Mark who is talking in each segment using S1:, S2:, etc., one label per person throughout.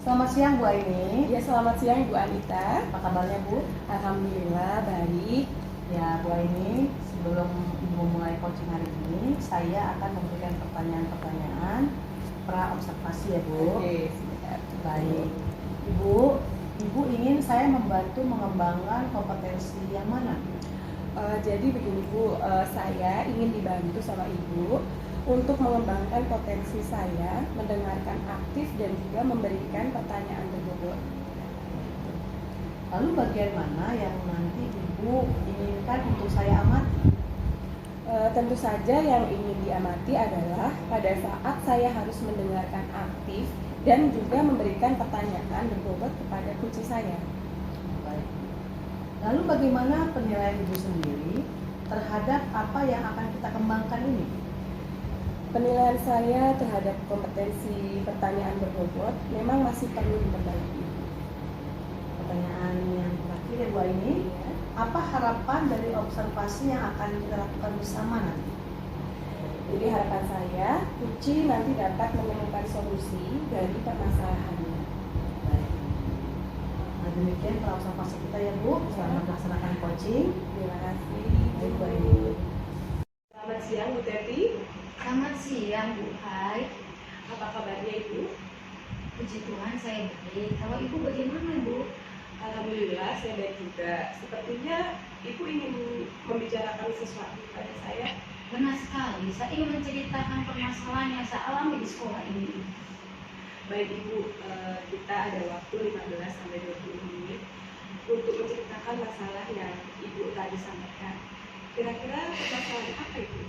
S1: Selamat siang Bu Aini.
S2: Ya, selamat siang Ibu Anita.
S1: Apa kabarnya Bu?
S2: Alhamdulillah baik.
S1: Ya Bu Aini, sebelum Ibu mulai coaching hari ini, saya akan memberikan pertanyaan-pertanyaan pra-observasi ya Bu.
S2: Oke, siap.
S1: Baik. Ibu ingin saya membantu mengembangkan kompetensi yang mana?
S2: Jadi begini Bu, saya ingin dibantu sama Ibu untuk mengembangkan potensi saya, mendengarkan aktif dan juga memberikan pertanyaan berbobot.
S1: Lalu bagian mana yang nanti Ibu inginkan untuk saya amati?
S2: Tentu saja yang ingin diamati adalah pada saat saya harus mendengarkan aktif dan juga memberikan pertanyaan berbobot kepada kunci saya.
S1: Baik. Lalu bagaimana penilaian Ibu sendiri terhadap apa yang akan kita kembangkan ini?
S2: Penilaian saya terhadap kompetensi pertanyaan berbobot memang masih perlu diperbaiki.
S1: Pertanyaan yang terakhir ya Bu Aini, apa harapan dari observasi yang akan kita lakukan bersama nanti?
S2: Jadi harapan saya, kunci nanti dapat menemukan solusi dari permasalahannya.
S1: Baik. Nah demikian observasi kita ya Bu. Selamat melaksanakan coaching.
S2: Terima kasih.
S1: Baik Bu Aini.
S2: Selamat siang Bu Teti.
S3: Selamat siang Bu Hai.
S2: Apa kabarnya Ibu?
S3: Puji Tuhan saya baik. Kalau Ibu bagaimana Bu?
S2: Alhamdulillah saya baik juga. Sepertinya Ibu ingin membicarakan sesuatu pada saya.
S3: Benar sekali, saya ingin menceritakan permasalahan yang saya alami di sekolah ini.
S2: Baik Ibu, kita ada waktu 15-20 menit untuk menceritakan masalah yang Ibu tadi sampaikan. Kira-kira permasalahan apa Ibu?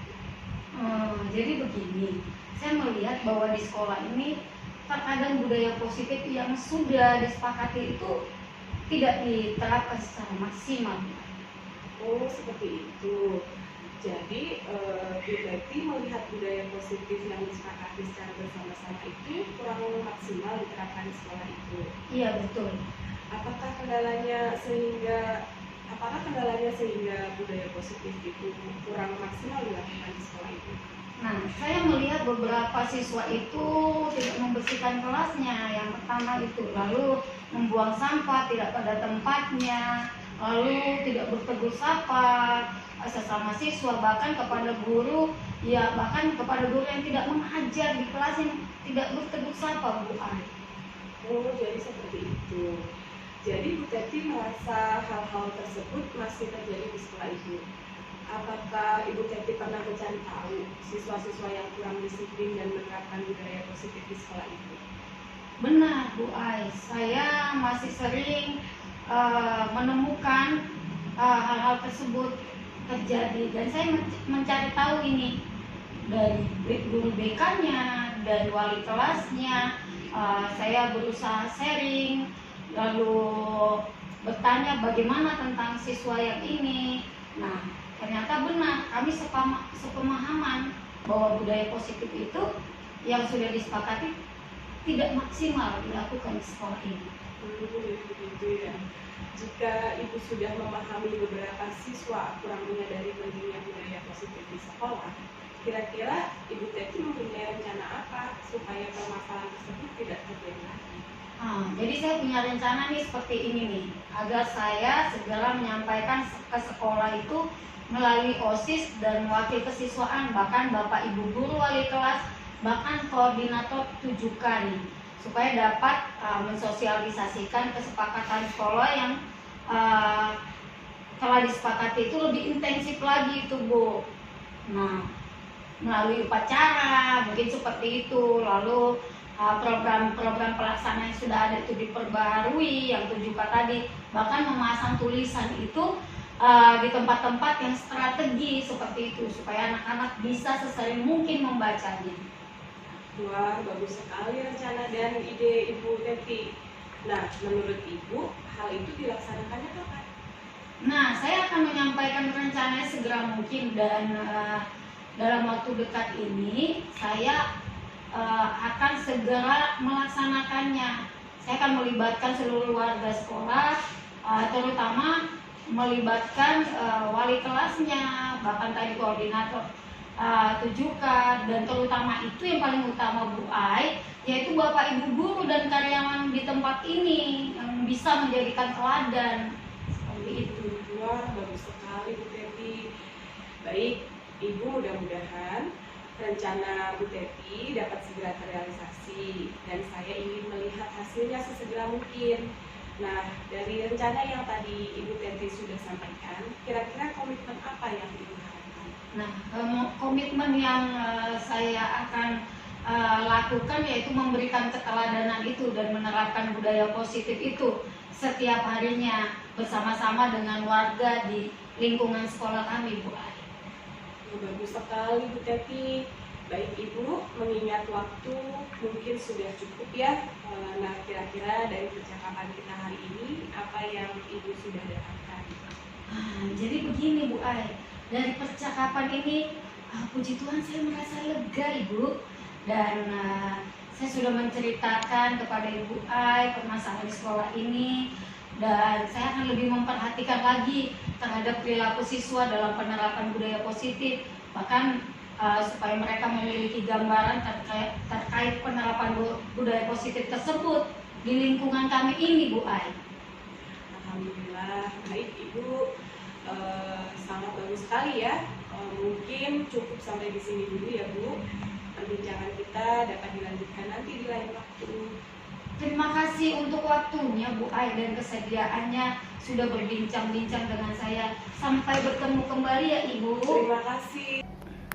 S3: Jadi begini, saya melihat bahwa di sekolah ini terkadang budaya positif yang sudah disepakati itu tidak diterapkan secara maksimal.
S2: Oh, seperti itu. Jadi, Bu Teti melihat budaya positif yang disepakati secara bersama-sama itu kurang maksimal diterapkan di sekolah itu.
S3: Iya betul.
S2: Apakah kendalanya sehingga budaya positif itu kurang maksimal dilakukan di sekolah itu?
S3: Nah, saya melihat beberapa siswa itu tidak membersihkan kelasnya, yang pertama itu, lalu membuang sampah tidak pada tempatnya, lalu tidak bertegur sapa sesama siswa, bahkan kepada guru, ya bahkan kepada guru yang tidak mengajar di kelas yang tidak bertegur sapa Bu Ai.
S2: Oh, jadi seperti itu. Jadi Bu Teti merasa hal-hal tersebut masih terjadi di sekolah Ibu. Apakah Ibu Teti pernah mencari tahu siswa-siswa yang kurang disiplin dan menerapkan budaya positif di sekolah Ibu?
S3: Benar Bu Ai, saya masih sering menemukan hal-hal tersebut terjadi, dan saya mencari tahu ini dari guru BK-nya, dari wali kelasnya. Saya berusaha sharing, lalu bertanya bagaimana tentang siswa yang ini. Nah, ternyata benar, kami sepemahaman bahwa budaya positif itu yang sudah disepakati tidak maksimal dilakukan di sekolah ini.
S2: Begitu ya. Jika Ibu sudah memahami beberapa siswa kurang menyadari pentingnya budaya positif di sekolah, kira-kira Ibu Teti mempunyai rencana apa supaya permasalahan tersebut tidak terjadi lagi?
S3: Jadi saya punya rencana nih seperti ini nih, agar saya segera menyampaikan ke sekolah itu melalui OSIS dan wakil kesiswaan, bahkan Bapak Ibu guru wali kelas, bahkan koordinator 7K nih, supaya dapat mensosialisasikan kesepakatan sekolah yang telah disepakati itu lebih intensif lagi itu Bu. Nah, melalui upacara mungkin seperti itu, lalu program-program pelaksanaan yang sudah ada itu diperbarui, yang 7K tadi, bahkan memasang tulisan itu di tempat-tempat yang strategi seperti itu, supaya anak-anak bisa sesering mungkin membacanya.
S2: Wah, bagus sekali rencana dan ide Ibu Teti. Nah, menurut Ibu, hal itu dilaksanakannya kapan?
S3: Nah, saya akan menyampaikan rencananya segera mungkin, dan dalam waktu dekat ini saya akan segera melaksanakannya. Saya akan melibatkan seluruh warga sekolah, terutama melibatkan wali kelasnya, bahkan tadi koordinator 7K, dan terutama itu yang paling utama Bu Ai, yaitu Bapak Ibu guru dan karyawan di tempat ini yang bisa menjadikan teladan seperti itu.
S2: Wah, bagus sekali Bu Teti. Baik, Ibu, mudah-mudahan rencana Bu Teti dapat segera terrealisasi dan saya ingin melihat hasilnya sesegera mungkin. Nah, dari rencana yang tadi Ibu Teti sudah sampaikan, kira-kira komitmen apa yang Ibu harapkan?
S3: Nah, komitmen yang saya akan lakukan yaitu memberikan keteladanan itu dan menerapkan budaya positif itu setiap harinya bersama-sama dengan warga di lingkungan sekolah kami, Bu Ai.
S2: Bagus sekali Bu Teti. Baik Ibu, mengingat waktu mungkin sudah cukup ya. Nah, kira-kira dari percakapan kita hari ini, apa yang Ibu sudah dapatkan?
S3: Jadi begini Bu Ai, dari percakapan ini puji Tuhan saya merasa lega Ibu, dan saya sudah menceritakan kepada Ibu Ai permasalahan di sekolah ini, dan saya akan lebih memperhatikan lagi terhadap perilaku siswa dalam penerapan budaya positif, bahkan supaya mereka memiliki gambaran terkait penerapan budaya positif tersebut di lingkungan kami ini Bu Ai.
S2: Alhamdulillah, baik Ibu, sangat bagus sekali ya. Mungkin cukup sampai di sini dulu ya Bu. Perbincangan kita dapat dilanjutkan nanti di lain waktu.
S3: Terima kasih untuk waktunya Bu Ai dan kesediaannya sudah berbincang-bincang dengan saya. Sampai bertemu kembali ya Ibu.
S2: Terima kasih.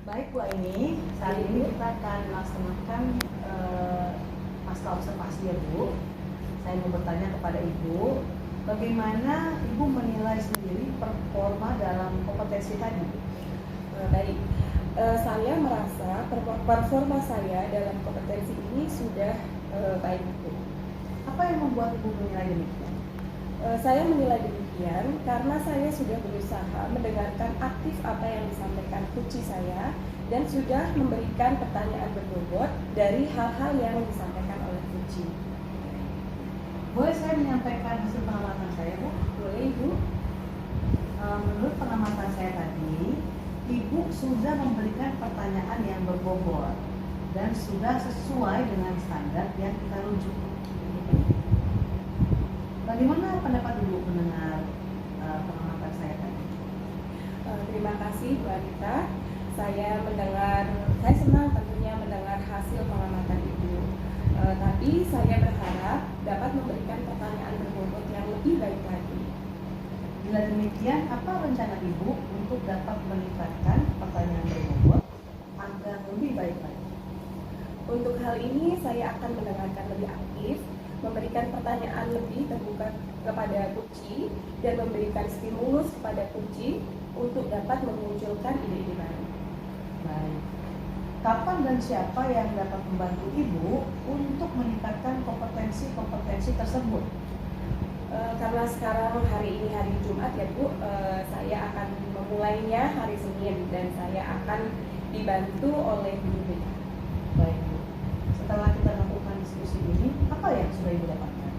S1: Baik Bu Aini, saat ini kita akan melaksanakan masa observasi ya Bu. Saya mau bertanya kepada Ibu, bagaimana Ibu menilai sendiri performa dalam kompetensi tadi?
S2: Baik, saya merasa performa saya dalam kompetensi ini sudah baik Bu.
S1: Apa yang membuat Ibu menilai demikian?
S2: Saya menilai demikian karena saya sudah berusaha mendengarkan aktif apa yang disampaikan kunci saya dan sudah memberikan pertanyaan berbobot dari hal-hal yang disampaikan oleh kunci.
S1: Boleh saya menyampaikan hasil pengamatan saya Bu?
S2: Boleh Ibu?
S1: Menurut pengamatan saya tadi, Ibu sudah memberikan pertanyaan yang berbobot dan sudah sesuai dengan standar yang kita rujuk. Bagaimana pendapat Ibu mendengar pengamatan saya tadi?
S2: Terima kasih Bu Anita. Saya senang tentunya mendengar hasil pengamatan Ibu. Tapi saya berharap dapat memberikan pertanyaan berbobot yang lebih baik lagi.
S1: Bila demikian, apa rencana Ibu untuk dapat meningkatkan pertanyaan berbobot agar lebih baik lagi?
S2: Untuk hal ini saya akan mendengarkan lebih aktif, memberikan pertanyaan lebih terbuka kepada kunci, dan memberikan stimulus kepada kunci untuk dapat memunculkan ide-ide baru.
S1: Baik. Kapan dan siapa yang dapat membantu Ibu untuk meningkatkan kompetensi tersebut?
S2: Karena sekarang hari ini hari Jumat ya Bu, saya akan memulainya hari Senin dan saya akan dibantu oleh Bu Beda.
S1: Baik Bu. Setelah kita lakukan diskusi ini, apa yang sudah Ibu dapatkan?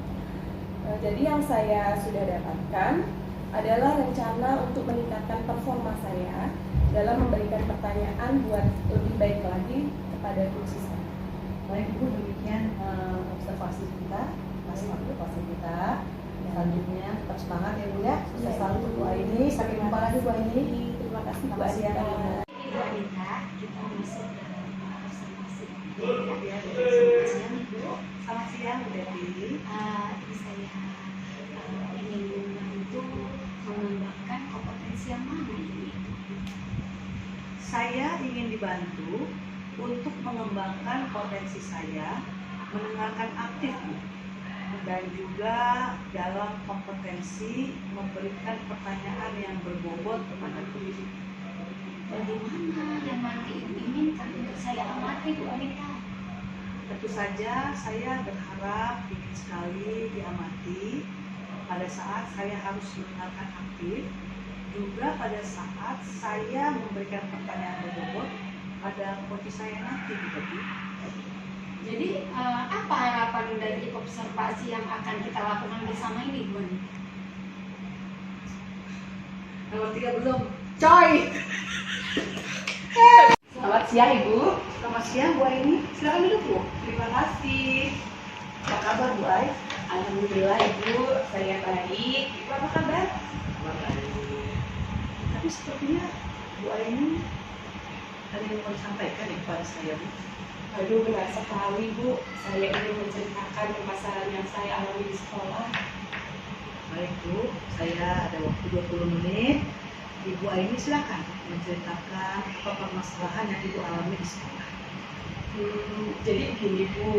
S2: Jadi yang saya sudah dapatkan adalah rencana untuk meningkatkan performa saya dalam memberikan pertanyaan buat lebih baik lagi kepada kunci saya.
S1: Baik Bu, demikian observasi kita. Mas motivasi kita. Selanjutnya tetap semangat ya Bu ya. Sukses selalu untuk Bu Aini. Sampai jumpa lagi Bu Aini.
S2: Terima kasih Bu
S1: Selamat siang.
S2: Anita.
S3: Ibu Anita, kita masuk dalam observasi.
S1: Ya,
S3: Selamat siang Ibu.
S1: Selamat siang Bu Devi.
S3: Saya ingin membantu mengembangkan kompetensi yang mana ini?
S1: Saya ingin dibantu untuk mengembangkan potensi saya, mendengarkan aktif Bu, dan juga dalam kompetensi memberikan pertanyaan yang berbobot kepada guru.
S3: Bagaimana yang nanti Ibu inginkan untuk saya amati Bu Anita?
S1: Tentu saja saya berharap ingin sekali diamati pada saat saya harus mendengarkan aktif, juga pada saat saya memberikan pertanyaan berbobot pada coach saya nanti gitu.
S3: Jadi apa harapan dari observasi yang akan kita lakukan bersama ini Bu Anita?
S1: Nomor 3 belum, coy.
S2: Selamat siang Ibu.
S1: Selamat siang Bu Aini, silakan duduk Bu.
S2: Terima kasih.
S1: Apa kabar Bu Ai?
S2: Alhamdulillah Ibu, saya baik. Ibu apa kabar?
S1: Tapi sepertinya Bu Aini ada yang mau disampaikan ya kepada saya Bu.
S2: Aduh, benar sekali Bu. Saya ingin menceritakan permasalahan yang saya alami di sekolah.
S1: Baik Bu, saya ada waktu 20 menit. Ibu Aini silakan menceritakan apa permasalahan yang Ibu alami di sekolah.
S2: Jadi begini Bu,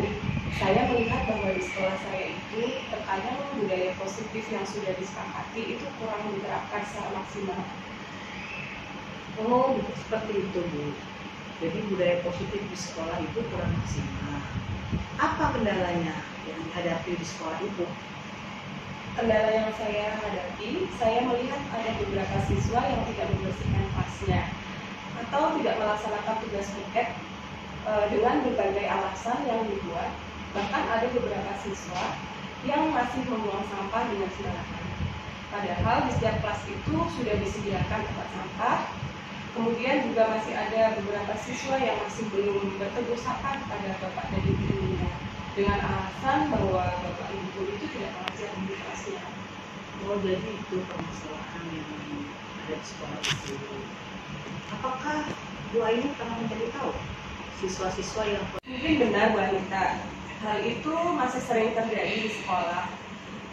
S2: saya melihat bahwa di sekolah saya itu terkadang budaya positif yang sudah disepakati itu kurang diterapkan secara maksimal.
S1: Oh, seperti itu Bu. Jadi budaya positif di sekolah itu kurang maksimal. Apa kendalanya yang dihadapi di sekolah itu?
S2: Kendala yang saya hadapi, saya melihat ada beberapa siswa yang tidak membersihkan kelasnya atau tidak melaksanakan tugas piket dengan berbagai alasan yang dibuat. Bahkan ada beberapa siswa yang masih membuang sampah dengan sembarangan. Padahal di setiap kelas itu sudah disediakan tempat sampah. Kemudian juga masih ada beberapa siswa yang masih belum bertegur sapa kepada bapak dan ibu gurunya dengan alasan bahwa bapak ibu guru itu tidak mengajar di kelasnya.
S1: Oh, jadi itu permasalahan yang ada di sekolah itu. Apakah Bu Aini pernah mencari tahu siswa-siswa yang
S2: Mungkin benar Bu Anita, hal itu masih sering terjadi di sekolah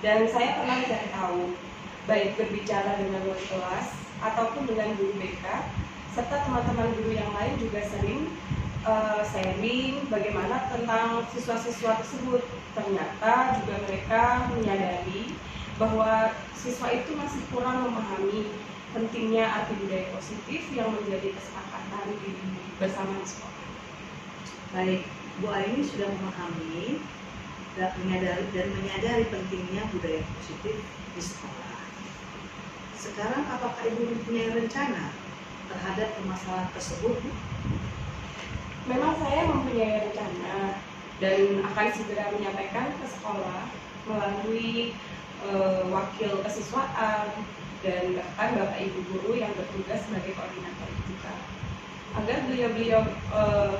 S2: dan saya pernah mencari tahu, baik berbicara dengan wali kelas ataupun dengan guru BK serta teman-teman guru yang lain juga sering sharing bagaimana tentang siswa-siswa tersebut. Ternyata juga mereka menyadari bahwa siswa itu masih kurang memahami pentingnya arti budaya positif yang menjadi kesepakatan bersama di sekolah.
S1: baik Bu Aini sudah memahami dan menyadari pentingnya budaya positif di sekolah. Sekarang apakah Ibu mempunyai rencana terhadap permasalahan tersebut?
S2: Memang saya mempunyai rencana dan akan segera menyampaikan ke sekolah melalui wakil kesiswaan dan bahkan bapak ibu guru yang bertugas sebagai koordinator kita, agar beliau-beliau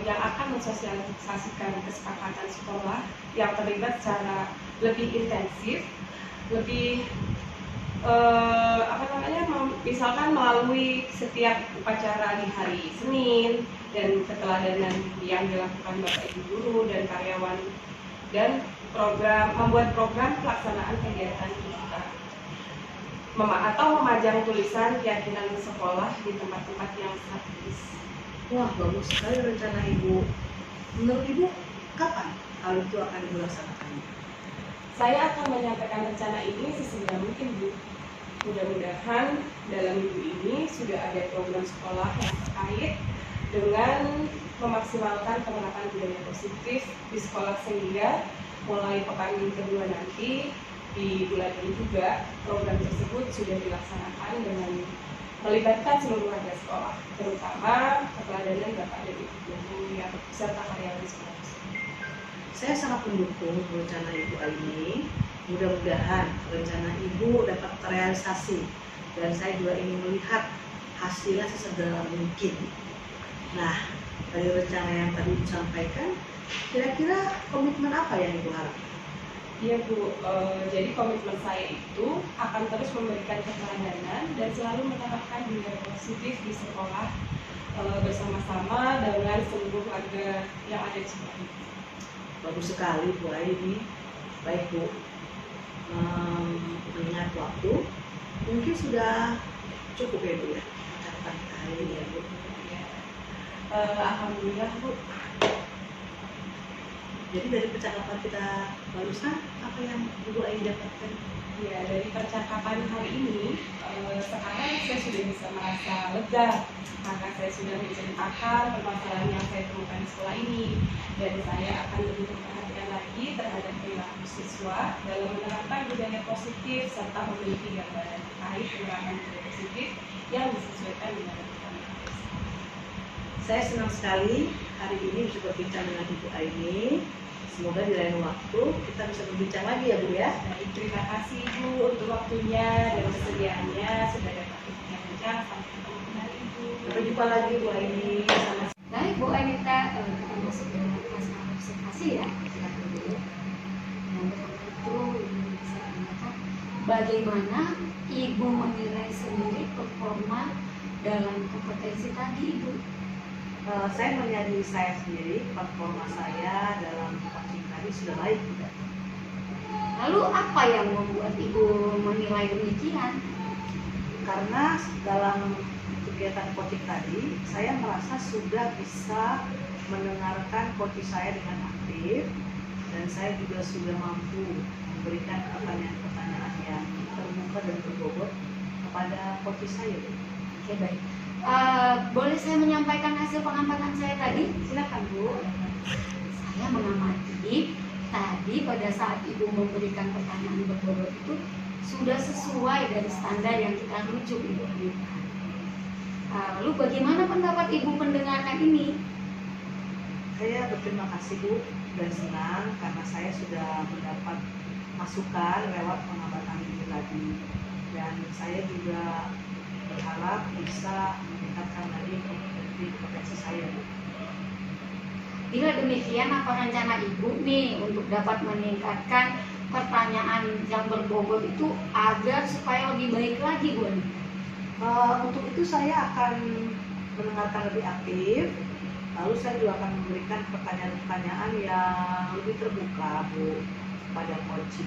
S2: yang akan mensosialisasikan kesepakatan sekolah yang terlibat secara lebih intensif, lebih misalkan melalui setiap upacara di hari Senin dan keteladanan yang dilakukan bapak ibu guru dan karyawan, dan membuat program pelaksanaan kegiatan kita atau memajang tulisan keyakinan sekolah di tempat-tempat yang strategis.
S1: Wah, bagus sekali rencana Ibu. Menurut Ibu, kapan hal itu akan dilaksanakan?
S2: Saya akan menyampaikan rencana ini sesegera mungkin Bu. Mudah-mudahan dalam minggu ini sudah ada program sekolah yang terkait dengan memaksimalkan penerapan budaya positif di sekolah, sehingga mulai pekan kedua nanti di bulan ini juga program tersebut sudah dilaksanakan dengan melibatkan seluruh warga sekolah, terutama keteladanan bapak dan ibu guru yang serta karyawan sekolah.
S1: Saya sangat mendukung rencana Ibu Aini. Mudah-mudahan rencana Ibu dapat terrealisasi dan saya juga ingin melihat hasilnya sesegera mungkin. Nah, dari rencana yang tadi Ibu sampaikan, kira-kira komitmen apa yang Ibu harapkan?
S2: Iya Bu, jadi komitmen saya itu akan terus memberikan keteladanan dan selalu menerapkan nilai positif di sekolah bersama-sama dengan seluruh warga yang ada di sekolah ini.
S1: Bagus sekali Bu Aini. Baik Bu, mengingat waktu mungkin sudah cukup ya Bu ya catatan hari ini ya Bu.
S2: Ya. Alhamdulillah Bu.
S1: Jadi dari percakapan kita barusan apa yang Ibu Aini dapatkan?
S2: Ya, dari percakapan hari ini, sekarang saya sudah bisa merasa lega karena saya sudah menceritakan permasalahan yang saya temukan di sekolah ini, dan saya akan lebih memperhatikan lagi terhadap perilaku siswa dalam menerapkan budaya positif serta memiliki gambaran terkait penerapan budaya positif yang disesuaikan dengan kebutuhan.
S1: Saya senang sekali hari ini bisa berbincang dengan Ibu Aini. Semoga di lain waktu kita bisa berbincang lagi ya Bu ya.
S2: Baik, terima kasih Bu untuk waktunya dan kesediaannya sudah dapat berbincang. Sampai ketemu kembali Bu.
S1: Sampai jumpa lagi Bu Aini.
S3: Baik Bu Anita, kita masuk ke fase observasi ya. Silakan dulu. Yang pertama itu Ibu bisa tanyakan bagaimana Ibu menilai sendiri performa dalam kompetensi tadi Ibu?
S1: Saya menyanyi saya sendiri, performa saya dalam coaching tadi sudah baik tidak?
S3: Lalu apa yang membuat Ibu menilai demikian?
S1: Karena dalam kegiatan coaching tadi saya merasa sudah bisa mendengarkan coach saya dengan aktif, dan saya juga sudah mampu memberikan pertanyaan-pertanyaan yang terbuka dan berbobot kepada coach saya.
S3: Oke, baik. Boleh saya menyampaikan hasil pengamatan saya tadi?
S1: Silakan Bu.
S3: Saya mengamati tadi pada saat Ibu memberikan pertanyaan berbobot itu sudah sesuai dari standar yang kita rujuk Ibu Anita. Lalu bagaimana pendapat Ibu mendengarkan ini?
S1: Saya berterima kasih Bu dan senang karena saya sudah mendapat masukan lewat pengamatan ini tadi, dan saya juga berharap bisa meningkatkan lagi kompetensi saya Bu.
S3: Bila demikian, apa rencana Ibu nih untuk dapat meningkatkan pertanyaan yang berbobot itu agar supaya lebih baik lagi Bu Anita?
S1: Untuk itu saya akan mendengarkan lebih aktif, lalu saya juga akan memberikan pertanyaan-pertanyaan yang lebih terbuka Bu kepada coach,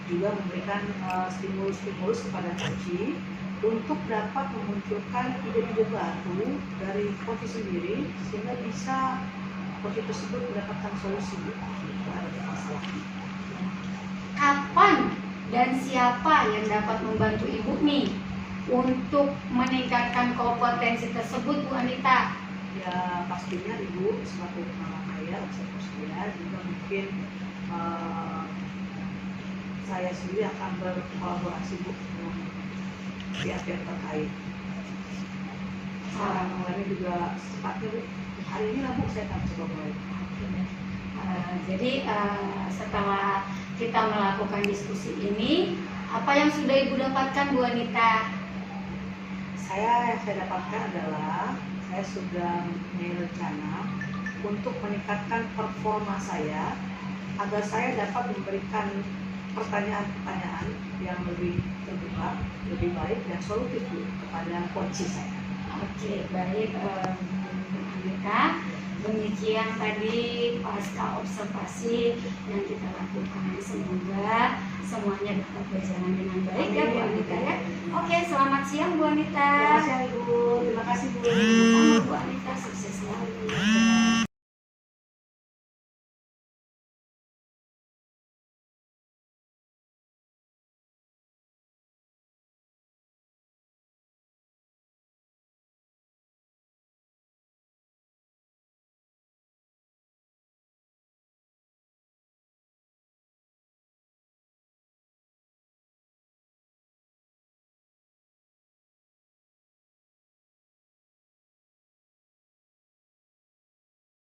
S1: juga memberikan stimulus-stimulus kepada coach untuk dapat memunculkan ide-ide baru dari coach sendiri sehingga bisa coach tersebut mendapatkan solusi terhadap masalah.
S3: Kapan dan siapa yang dapat membantu Ibu nih untuk meningkatkan kompetensi tersebut Bu Anita?
S1: Ya pastinya Ibu selaku kepala saya, saya juga mungkin saya sendiri akan berkolaborasi Bu dengan pihak-pihak terkait. Sekarang mulainya juga secepatnya Bu. Hari ini lah Bu saya akan coba mulai.
S3: Jadi setelah kita melakukan diskusi ini, apa yang sudah Ibu dapatkan Bu Anita?
S1: Yang saya dapatkan adalah saya sudah mempunyai rencana untuk meningkatkan performa saya agar saya dapat memberikan pertanyaan-pertanyaan yang lebih terbuka, lebih baik dan solutif Bu kepada coach saya.
S3: Oke, baik Bu Anita. Demikian tadi pasca observasi yang kita lakukan. Semoga semuanya dapat berjalan dengan baik ya Bu Anita ya. Oke, selamat siang Bu Anita.
S1: Selamat siang Ibu. Terima kasih Bu.
S3: Sama Bu Anita.